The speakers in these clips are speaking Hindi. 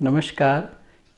नमस्कार।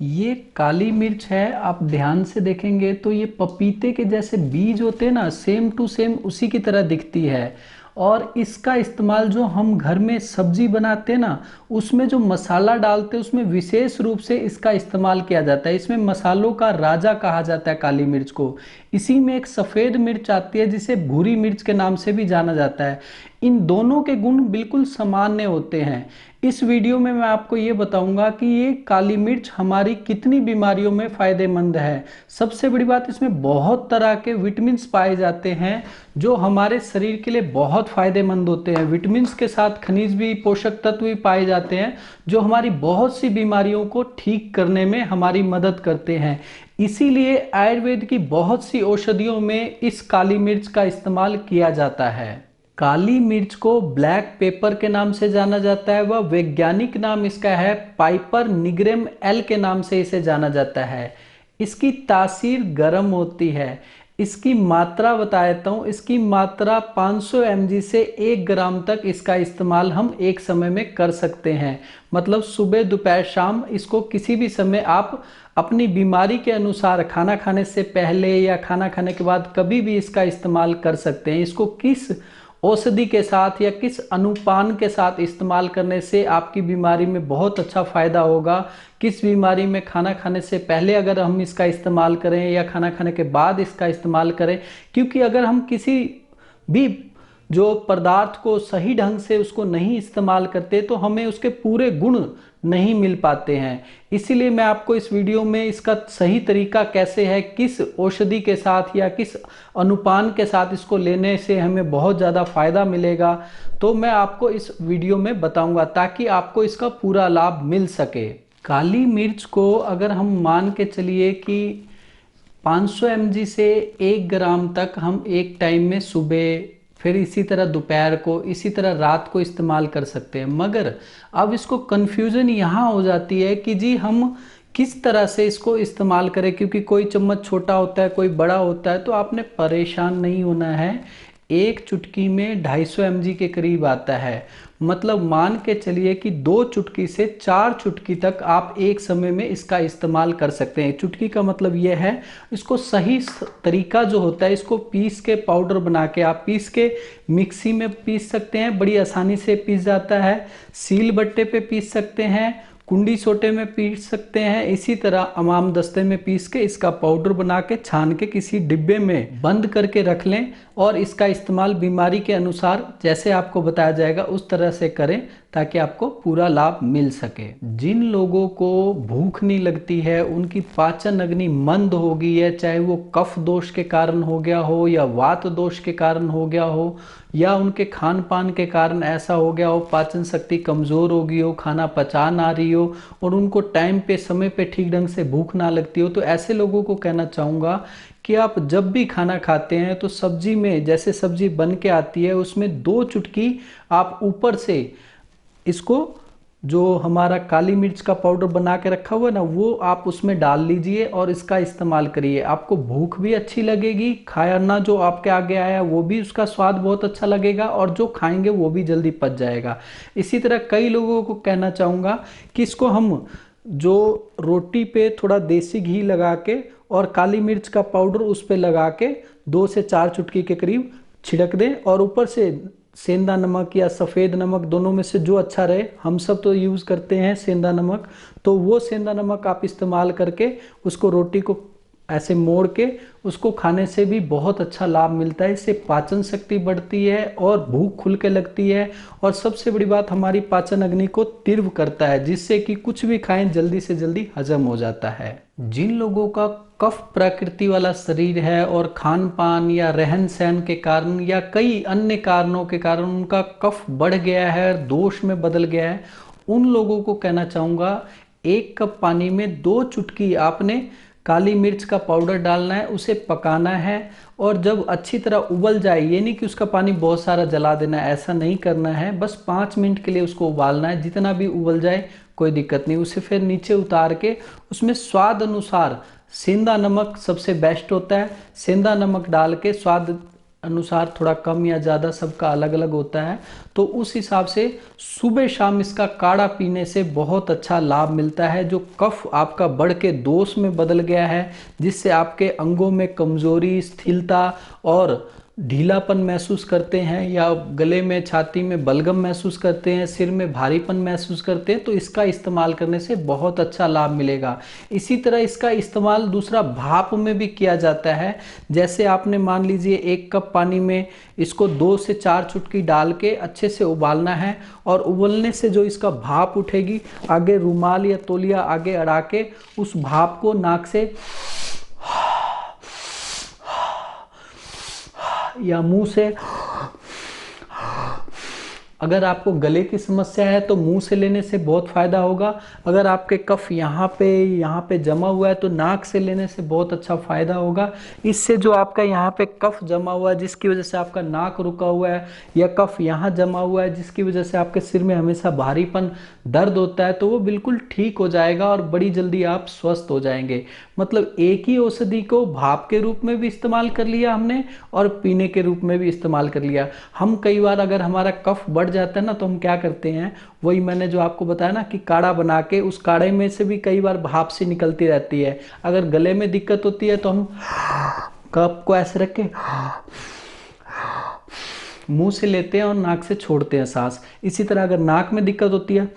ये काली मिर्च है। आप ध्यान से देखेंगे तो ये पपीते के जैसे बीज होते हैं ना, सेम टू सेम उसी की तरह दिखती है। और इसका इस्तेमाल जो हम घर में सब्जी बनाते हैं ना, उसमें जो मसाला डालते हैं उसमें विशेष रूप से इसका इस्तेमाल किया जाता है। इसमें मसालों का राजा कहा जाता है काली मिर्च को। इसी में एक सफ़ेद मिर्च आती है जिसे भूरी मिर्च के नाम से भी जाना जाता है। इन दोनों के गुण बिल्कुल सामान्य होते हैं। इस वीडियो में मैं आपको ये बताऊंगा कि ये काली मिर्च हमारी कितनी बीमारियों में फ़ायदेमंद है। सबसे बड़ी बात, इसमें बहुत तरह के विटामिन्स पाए जाते हैं जो हमारे शरीर के लिए बहुत फ़ायदेमंद होते हैं। विटामिन्स के साथ खनिज भी, पोषक तत्व भी पाए जाते हैं जो हमारी बहुत सी बीमारियों को ठीक करने में हमारी मदद करते हैं। इसीलिए आयुर्वेद की बहुत सी औषधियों में इस काली मिर्च का इस्तेमाल किया जाता है। काली मिर्च को ब्लैक पेपर के नाम से जाना जाता है। वह वैज्ञानिक नाम इसका है पाइपर निग्रेम एल के नाम से इसे जाना जाता है। इसकी तासीर गर्म होती है। इसकी मात्रा बता देता हूँ। इसकी मात्रा 500 mg से 1 ग्राम तक इसका इस्तेमाल हम एक समय में कर सकते हैं। मतलब सुबह दोपहर शाम इसको किसी भी समय आप अपनी बीमारी के अनुसार खाना खाने से पहले या खाना खाने के बाद कभी भी इसका इस्तेमाल कर सकते हैं। इसको किस औषधि के साथ या किस अनुपान के साथ इस्तेमाल करने से आपकी बीमारी में बहुत अच्छा फायदा होगा, किस बीमारी में खाना खाने से पहले अगर हम इसका इस्तेमाल करें या खाना खाने के बाद इसका इस्तेमाल करें। क्योंकि अगर हम किसी भी जो पदार्थ को सही ढंग से उसको नहीं इस्तेमाल करते तो हमें उसके पूरे गुण नहीं मिल पाते हैं। इसीलिए मैं आपको इस वीडियो में इसका सही तरीका कैसे है, किस औषधि के साथ या किस अनुपान के साथ इसको लेने से हमें बहुत ज़्यादा फायदा मिलेगा, तो मैं आपको इस वीडियो में बताऊंगा ताकि आपको इसका पूरा लाभ मिल सके। काली मिर्च को अगर हम मान के चलिए कि 500 mg से 1 ग्राम तक हम एक टाइम में सुबह, फिर इसी तरह दोपहर को, इसी तरह रात को इस्तेमाल कर सकते हैं। मगर अब इसको कन्फ्यूज़न यहाँ हो जाती है कि जी हम किस तरह से इसको इस्तेमाल करें, क्योंकि कोई चम्मच छोटा होता है, कोई बड़ा होता है। तो आपने परेशान नहीं होना है। एक चुटकी में 250 mg के करीब आता है। मतलब मान के चलिए कि 2 चुटकी से 4 चुटकी तक आप एक समय में इसका इस्तेमाल कर सकते हैं। चुटकी का मतलब यह है, इसको सही तरीका जो होता है, इसको पीस के पाउडर बना के आप पीस के मिक्सी में पीस सकते हैं। बड़ी आसानी से पीस जाता है। सील बट्टे पे पीस सकते हैं, कुंडी सोटे में पीस सकते हैं। इसी तरह अमाम दस्ते में पीस के इसका पाउडर बना के छान के किसी डिब्बे में बंद करके रख लें और इसका इस्तेमाल बीमारी के अनुसार जैसे आपको बताया जाएगा उस तरह से करें ताकि आपको पूरा लाभ मिल सके। जिन लोगों को भूख नहीं लगती है, उनकी पाचन अग्नि मंद हो गई है, चाहे वो कफ दोष के कारण हो गया हो या वात दोष के कारण हो गया हो या उनके खान पान के कारण ऐसा हो गया हो, पाचन शक्ति कमज़ोर हो गई हो, खाना पचा ना रही हो और उनको टाइम पे समय पे ठीक ढंग से भूख ना लगती हो, तो ऐसे लोगों को कहना चाहूँगा कि आप जब भी खाना खाते हैं तो सब्जी में, जैसे सब्जी बन के आती है उसमें 2 चुटकी आप ऊपर से इसको, जो हमारा काली मिर्च का पाउडर बना के रखा हुआ है ना, वो आप उसमें डाल लीजिए और इसका इस्तेमाल करिए। आपको भूख भी अच्छी लगेगी, खाना जो आपके आगे आया वो भी उसका स्वाद बहुत अच्छा लगेगा और जो खाएंगे वो भी जल्दी पच जाएगा। इसी तरह कई लोगों को कहना चाहूँगा कि इसको हम जो रोटी पे थोड़ा देसी घी लगा के और काली मिर्च का पाउडर उस पर लगा के 2 से 4 चुटकी के करीब छिड़क दें और ऊपर से सेंधा नमक या सफ़ेद नमक, दोनों में से जो अच्छा रहे, हम सब तो यूज़ करते हैं सेंधा नमक, तो वो सेंधा नमक आप इस्तेमाल करके उसको रोटी को ऐसे मोड़ के उसको खाने से भी बहुत अच्छा लाभ मिलता है। इससे पाचन शक्ति बढ़ती है और भूख खुल के लगती है और सबसे बड़ी बात, हमारी पाचन अग्नि को तीव्र करता है जिससे कि कुछ भी खाएं जल्दी से जल्दी हजम हो जाता है। जिन लोगों का कफ प्रकृति वाला शरीर है और खान पान या रहन सहन के कारण या कई अन्य कारणों के कारण उनका कफ बढ़ गया है, दोष में बदल गया है, उन लोगों को कहना चाहूँगा 1 कप पानी में 2 चुटकी आपने काली मिर्च का पाउडर डालना है, उसे पकाना है और जब अच्छी तरह उबल जाए, ये नहीं कि उसका पानी बहुत सारा जला देना है, ऐसा नहीं करना है। बस 5 मिनट के लिए उसको उबालना है। जितना भी उबल जाए कोई दिक्कत नहीं। उसे फिर नीचे उतार के उसमें स्वाद अनुसार सेंधा नमक सबसे बेस्ट होता है, सेंधा नमक डाल के स्वाद अनुसार थोड़ा कम या ज़्यादा सबका अलग अलग होता है। तो उस हिसाब से सुबह शाम इसका काढ़ा पीने से बहुत अच्छा लाभ मिलता है। जो कफ आपका बढ़ के दोष में बदल गया है, जिससे आपके अंगों में कमजोरी, स्थिरता और ढीलापन महसूस करते हैं, या गले में, छाती में बलगम महसूस करते हैं, सिर में भारीपन महसूस करते हैं, तो इसका इस्तेमाल करने से बहुत अच्छा लाभ मिलेगा। इसी तरह इसका इस्तेमाल दूसरा भाप में भी किया जाता है। जैसे आपने मान लीजिए 1 कप पानी में इसको 2 से 4 चुटकी डाल के अच्छे से उबालना है, और उबलने से जो इसका भाप उठेगी, आगे रुमाल या तौलिया आगे अड़ा के उस भाप को नाक से या मुंह से, अगर आपको गले की समस्या है तो मुंह से लेने से बहुत फायदा होगा। अगर आपके कफ यहाँ पे जमा हुआ है तो नाक से लेने से बहुत अच्छा फायदा होगा। इससे जो आपका यहाँ पे कफ जमा हुआ है, जिसकी वजह से आपका नाक रुका हुआ है, या कफ यहाँ जमा हुआ है जिसकी वजह से आपके सिर में हमेशा भारीपन, दर्द होता है, तो वो बिल्कुल ठीक हो जाएगा और बड़ी जल्दी आप स्वस्थ हो जाएंगे। मतलब एक ही औषधि को भाप के रूप में भी इस्तेमाल कर लिया हमने और पीने के रूप में भी इस्तेमाल कर लिया। हम कई बार अगर हमारा कफ बढ़ जाता है ना, तो हम क्या करते हैं, वही मैंने जो आपको बताया ना कि काढ़ा बना के, उस काढ़े में से भी कई बार भाप सी निकलती रहती है। अगर गले में दिक्कत होती है तो हम कप को ऐसे रख के मुंह से लेते हैं और नाक से छोड़ते हैं सांस। इसी तरह अगर नाक में दिक्कत होती है,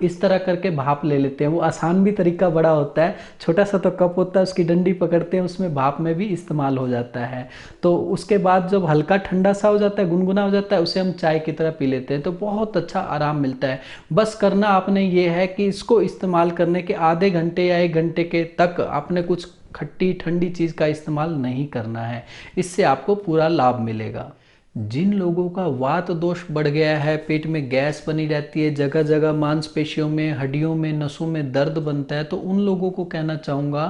इस तरह करके भाप ले लेते हैं। वो आसान भी तरीका बड़ा होता है, छोटा सा तो कप होता है, उसकी डंडी पकड़ते हैं, उसमें भाप में भी इस्तेमाल हो जाता है। तो उसके बाद जब हल्का ठंडा सा हो जाता है, गुनगुना हो जाता है, उसे हम चाय की तरह पी लेते हैं, तो बहुत अच्छा आराम मिलता है। बस करना आपने ये है कि इसको इस्तेमाल करने के आधे घंटे या 1 घंटे के तक आपने कुछ खट्टी ठंडी चीज़ का इस्तेमाल नहीं करना है, इससे आपको पूरा लाभ मिलेगा। जिन लोगों का वात दोष बढ़ गया है, पेट में गैस बनी रहती है, जगह जगह मांसपेशियों में, हड्डियों में, नसों में दर्द बनता है, तो उन लोगों को कहना चाहूँगा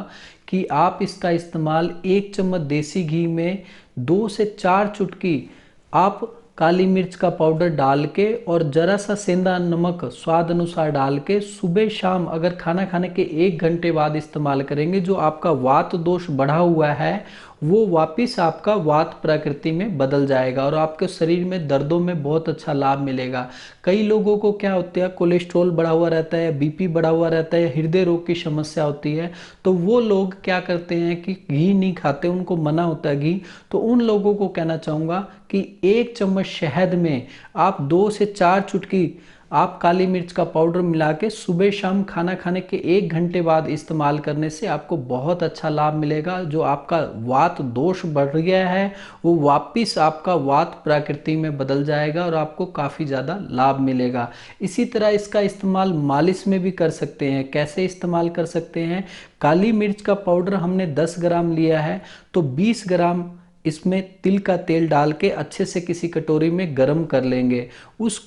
कि आप इसका इस्तेमाल 1 चम्मच देसी घी में 2 से 4 चुटकी आप काली मिर्च का पाउडर डाल के और जरा सा सेंधा नमक स्वाद अनुसार डाल के सुबह शाम अगर खाना खाने के 1 घंटे बाद इस्तेमाल करेंगे, जो आपका वात दोष बढ़ा हुआ है वो वापिस आपका वात प्रकृति में बदल जाएगा और आपके शरीर में दर्दों में बहुत अच्छा लाभ मिलेगा। कई लोगों को क्या होता है, कोलेस्ट्रॉल बढ़ा हुआ रहता है, बीपी बढ़ा हुआ रहता है, हृदय रोग की समस्या होती है, तो वो लोग क्या करते हैं कि घी नहीं खाते, उनको मना होता है घी। तो उन लोगों को कहना चाहूँगा कि 1 चम्मच शहद में आप 2 से 4 चुटकी आप काली मिर्च का पाउडर मिला के सुबह शाम खाना खाने के 1 घंटे बाद इस्तेमाल करने से आपको बहुत अच्छा लाभ मिलेगा। जो आपका वात दोष बढ़ गया है वो वापिस आपका वात प्रकृति में बदल जाएगा और आपको काफ़ी ज़्यादा लाभ मिलेगा। इसी तरह इसका इस्तेमाल मालिश में भी कर सकते हैं। कैसे इस्तेमाल कर सकते हैं, काली मिर्च का पाउडर हमने 10 ग्राम लिया है, तो 20 ग्राम इसमें तिल का तेल डाल के अच्छे से किसी कटोरी में गर्म कर लेंगे। उस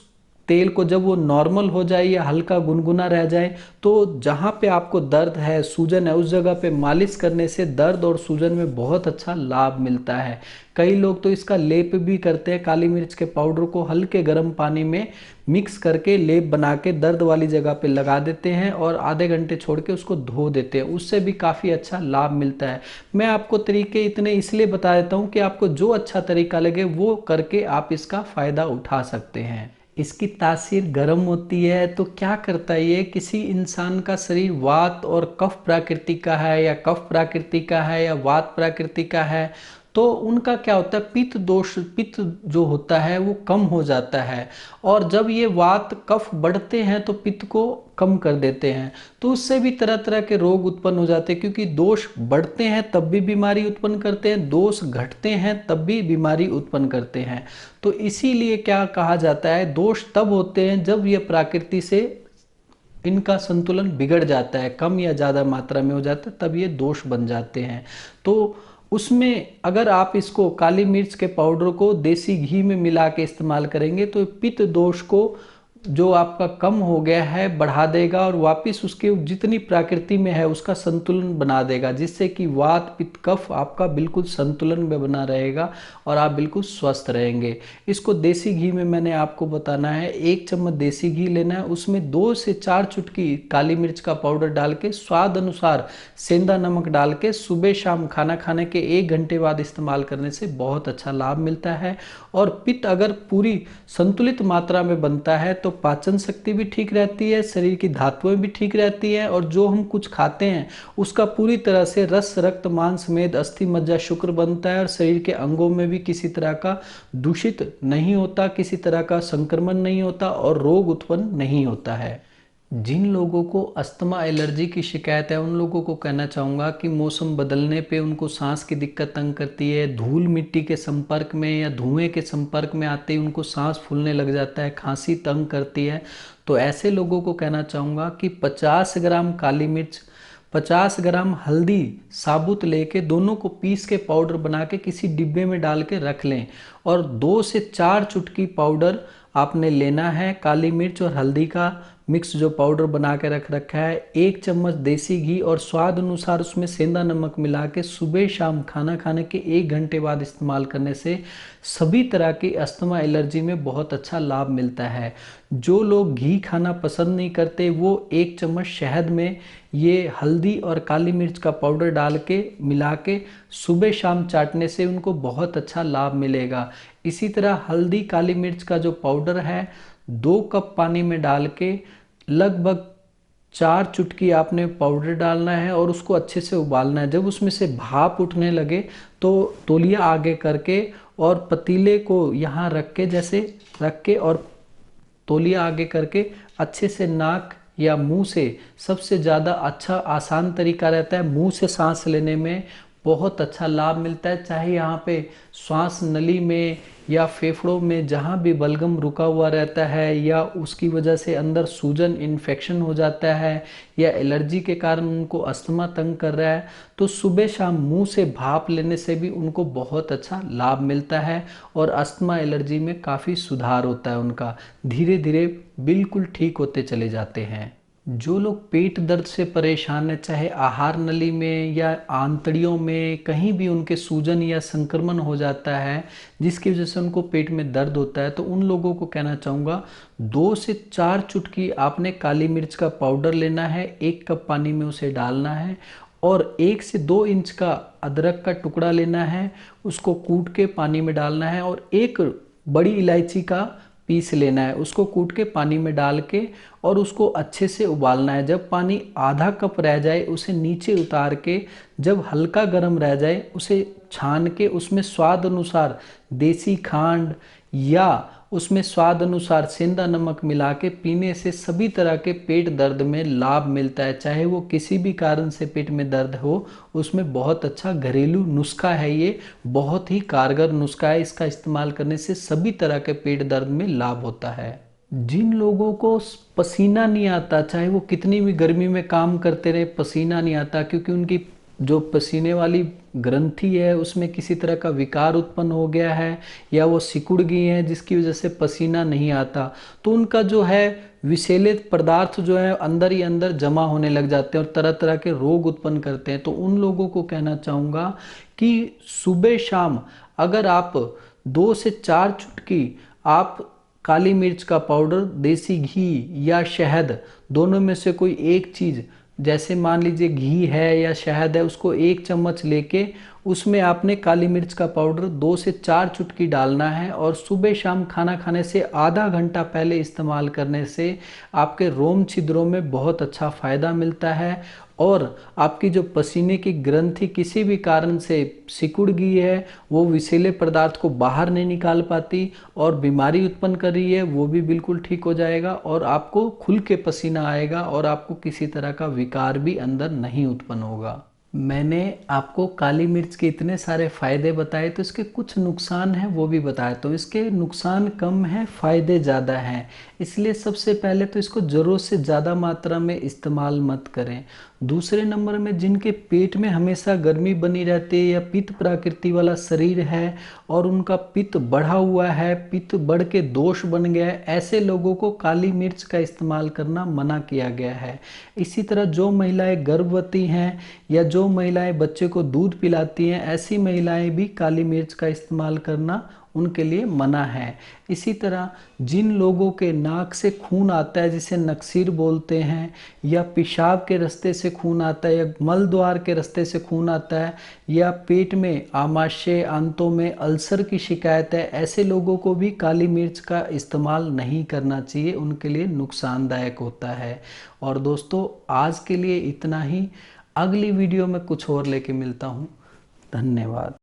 तेल को जब वो नॉर्मल हो जाए या हल्का गुनगुना रह जाए, तो जहाँ पे आपको दर्द है, सूजन है, उस जगह पे मालिश करने से दर्द और सूजन में बहुत अच्छा लाभ मिलता है। कई लोग तो इसका लेप भी करते हैं, काली मिर्च के पाउडर को हल्के गर्म पानी में मिक्स करके लेप बना के दर्द वाली जगह पे लगा देते हैं और आधे घंटे छोड़ के उसको धो देते हैं, उससे भी काफ़ी अच्छा लाभ मिलता है। मैं आपको तरीके इतने इसलिए बता देता हूँ कि आपको जो अच्छा तरीका लगे वो करके आप इसका फ़ायदा उठा सकते हैं। इसकी तासीर गर्म होती है, तो क्या करता है ये, किसी इंसान का शरीर वात और कफ प्रकृति का है या कफ प्रकृति का है या वात प्रकृति का है, तो उनका क्या होता है, पित्त दोष, पित्त जो होता है वो कम हो जाता है। और जब ये वात कफ बढ़ते हैं तो पित्त को कम कर देते हैं, तो उससे भी तरह तरह के रोग उत्पन्न हो जाते हैं। क्योंकि दोष बढ़ते हैं तब भी बीमारी उत्पन्न करते हैं, दोष घटते हैं तब भी बीमारी उत्पन्न करते हैं। तो इसीलिए क्या कहा जाता है, दोष तब होते हैं जब ये प्रकृति से इनका संतुलन बिगड़ जाता है, कम या ज़्यादा मात्रा में हो जाता है, तब ये दोष बन जाते हैं। तो उसमें अगर आप इसको काली मिर्च के पाउडर को देसी घी में मिला के इस्तेमाल करेंगे तो पित्त दोष को जो आपका कम हो गया है बढ़ा देगा और वापस उसके जितनी प्रकृति में है उसका संतुलन बना देगा, जिससे कि वात पित्त कफ आपका बिल्कुल संतुलन में बना रहेगा और आप बिल्कुल स्वस्थ रहेंगे। इसको देसी घी में मैंने आपको बताना है, 1 चम्मच देसी घी लेना है, उसमें 2 से 4 चुटकी काली मिर्च का पाउडर डाल के स्वाद अनुसार सेंधा नमक डाल के सुबह शाम खाना खाने के 1 घंटे बाद इस्तेमाल करने से बहुत अच्छा लाभ मिलता है। और पित्त अगर पूरी संतुलित मात्रा में बनता है तो पाचन शक्ति भी ठीक रहती है, शरीर की धातुएं भी ठीक रहती है, और जो हम कुछ खाते हैं उसका पूरी तरह से रस रक्त मांस मेद अस्थि मज्जा शुक्र बनता है और शरीर के अंगों में भी किसी तरह का दूषित नहीं होता, किसी तरह का संक्रमण नहीं होता और रोग उत्पन्न नहीं होता है। जिन लोगों को अस्थमा एलर्जी की शिकायत है उन लोगों को कहना चाहूँगा कि मौसम बदलने पे उनको सांस की दिक्कत तंग करती है, धूल मिट्टी के संपर्क में या धुएं के संपर्क में आते ही उनको सांस फूलने लग जाता है, खांसी तंग करती है, तो ऐसे लोगों को कहना चाहूँगा कि 50 ग्राम काली मिर्च, 50 ग्राम हल्दी साबुत लेके दोनों को पीस के पाउडर बना के किसी डिब्बे में डाल के रख लें, और 2 से 4 चुटकी पाउडर आपने लेना है काली मिर्च और हल्दी का मिक्स जो पाउडर बना के रख रखा है, 1 चम्मच देसी घी और स्वाद अनुसार उसमें सेंधा नमक मिला के सुबह शाम खाना खाने के 1 घंटे बाद इस्तेमाल करने से सभी तरह की अस्थमा एलर्जी में बहुत अच्छा लाभ मिलता है। जो लोग घी खाना पसंद नहीं करते वो 1 चम्मच शहद में ये हल्दी और काली मिर्च का पाउडर डाल के मिला के सुबह शाम चाटने से उनको बहुत अच्छा लाभ मिलेगा। इसी तरह हल्दी काली मिर्च का जो पाउडर है 2 कप पानी में डाल के लगभग 4 चुटकी आपने पाउडर डालना है और उसको अच्छे से उबालना है। जब उसमें से भाप उठने लगे तो तौलिया आगे करके और पतीले को यहाँ रख के जैसे रख के और तौलिया आगे करके अच्छे से नाक या मुंह से, सबसे ज़्यादा अच्छा आसान तरीका रहता है मुंह से सांस लेने में, बहुत अच्छा लाभ मिलता है। चाहे यहाँ पे श्वास नली में या फेफड़ों में जहाँ भी बलगम रुका हुआ रहता है या उसकी वजह से अंदर सूजन इन्फेक्शन हो जाता है या एलर्जी के कारण उनको अस्थमा तंग कर रहा है, तो सुबह शाम मुंह से भाप लेने से भी उनको बहुत अच्छा लाभ मिलता है और अस्थमा एलर्जी में काफ़ी सुधार होता है उनका, धीरे धीरे बिल्कुल ठीक होते चले जाते हैं। जो लोग पेट दर्द से परेशान है, चाहे आहार नली में या आंतड़ियों में कहीं भी उनके सूजन या संक्रमण हो जाता है जिसकी वजह से उनको पेट में दर्द होता है, तो उन लोगों को कहना चाहूँगा 2 से 4 चुटकी आपने काली मिर्च का पाउडर लेना है, 1 कप पानी में उसे डालना है और 1 से 2 इंच का अदरक का टुकड़ा लेना है, उसको कूट के पानी में डालना है और एक बड़ी इलायची का पीस लेना है, उसको कूट के पानी में डाल के और उसको अच्छे से उबालना है। जब पानी आधा कप रह जाए उसे नीचे उतार के, जब हल्का गर्म रह जाए उसे छान के उसमें स्वाद अनुसार देसी खांड या उसमें स्वाद अनुसार सेंधा नमक मिला के पीने से सभी तरह के पेट दर्द में लाभ मिलता है। चाहे वो किसी भी कारण से पेट में दर्द हो, उसमें बहुत अच्छा घरेलू नुस्खा है, ये बहुत ही कारगर नुस्खा है, इसका इस्तेमाल करने से सभी तरह के पेट दर्द में लाभ होता है। जिन लोगों को पसीना नहीं आता, चाहे वो कितनी भी गर्मी में काम करते रहे पसीना नहीं आता, क्योंकि उनकी जो पसीने वाली ग्रंथि है उसमें किसी तरह का विकार उत्पन्न हो गया है या वो सिकुड़ गई है जिसकी वजह से पसीना नहीं आता, तो उनका जो है विषैले पदार्थ जो है अंदर ही अंदर जमा होने लग जाते हैं और तरह तरह के रोग उत्पन्न करते हैं। तो उन लोगों को कहना चाहूँगा कि सुबह शाम अगर आप 2 से 4 चुटकी आप काली मिर्च का पाउडर, देसी घी या शहद, दोनों में से कोई एक चीज़, जैसे मान लीजिए घी है या शहद है, उसको 1 चम्मच लेके उसमें आपने काली मिर्च का पाउडर 2 से 4 चुटकी डालना है और सुबह शाम खाना खाने से आधा घंटा पहले इस्तेमाल करने से आपके रोम छिद्रों में बहुत अच्छा फ़ायदा मिलता है और आपकी जो पसीने की ग्रंथि किसी भी कारण से सिकुड़ गई है, वो विषैले पदार्थ को बाहर नहीं निकाल पाती और बीमारी उत्पन्न कर रही है, वो भी बिल्कुल ठीक हो जाएगा और आपको खुल के पसीना आएगा और आपको किसी तरह का विकार भी अंदर नहीं उत्पन्न होगा। मैंने आपको काली मिर्च के इतने सारे फ़ायदे बताए, तो इसके कुछ नुकसान हैं वो भी बताए। तो इसके नुकसान कम हैं, फ़ायदे ज़्यादा हैं, इसलिए सबसे पहले तो इसको ज़रूरत से ज़्यादा मात्रा में इस्तेमाल मत करें। दूसरे नंबर में जिनके पेट में हमेशा गर्मी बनी रहती है या पित्त प्रकृति वाला शरीर है और उनका पित्त बढ़ा हुआ है, पित्त बढ़ के दोष बन गया है, ऐसे लोगों को काली मिर्च का इस्तेमाल करना मना किया गया है। इसी तरह जो महिलाएं गर्भवती हैं या जो महिलाएं बच्चे को दूध पिलाती हैं, ऐसी महिलाएं भी काली मिर्च का इस्तेमाल करना उनके लिए मना है। इसी तरह जिन लोगों के नाक से खून आता है, जिसे नक्सीर बोलते हैं, या पेशाब के रास्ते से खून आता है, या मल द्वार के रास्ते से खून आता है, या पेट में आमाशय आंतों में अल्सर की शिकायत है, ऐसे लोगों को भी काली मिर्च का इस्तेमाल नहीं करना चाहिए, उनके लिए नुकसानदायक होता है। और दोस्तों आज के लिए इतना ही। अगली वीडियो में कुछ और लेके मिलता हूँ। धन्यवाद।